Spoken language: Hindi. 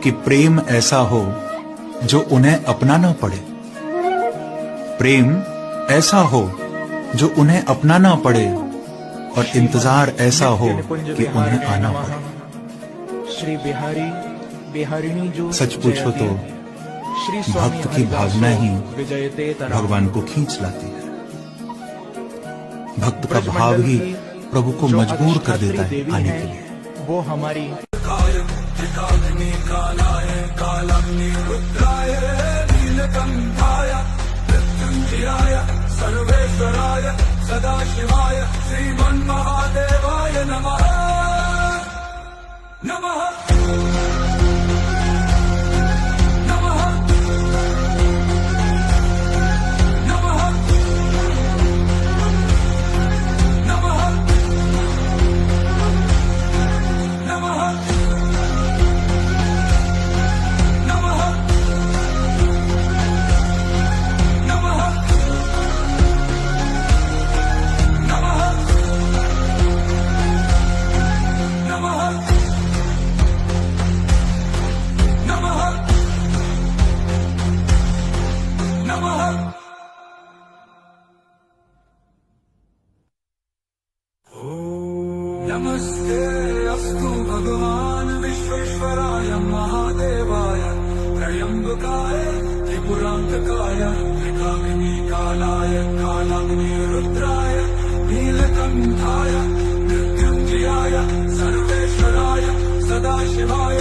कि प्रेम ऐसा हो जो उन्हें अपना ना पड़े। प्रेम ऐसा हो जो उन्हें अपना ना पड़े और इंतजार ऐसा हो कि उन्हें आना पड़े। श्री बिहारिणी जो सच पूछो तो भक्त की भावना ही भगवान को खींच लाती है। भक्त का भाव ही प्रभु को मजबूर कर देता है आने के लिए। वो हमारी सर्वेश्वराय सदाशिवाय श्रीमन्महादेवाय नमः नमः नमस्ते अस्तु भगवान विश्वेश्वराय महादेवाय त्र्यंबकाय त्रिपुरांतकाय त्रिकाग्निकालाय कालाग्निरुद्राय नीलकंठाय मृत्युंजयाय सर्वेश्वराय सदाशिवाय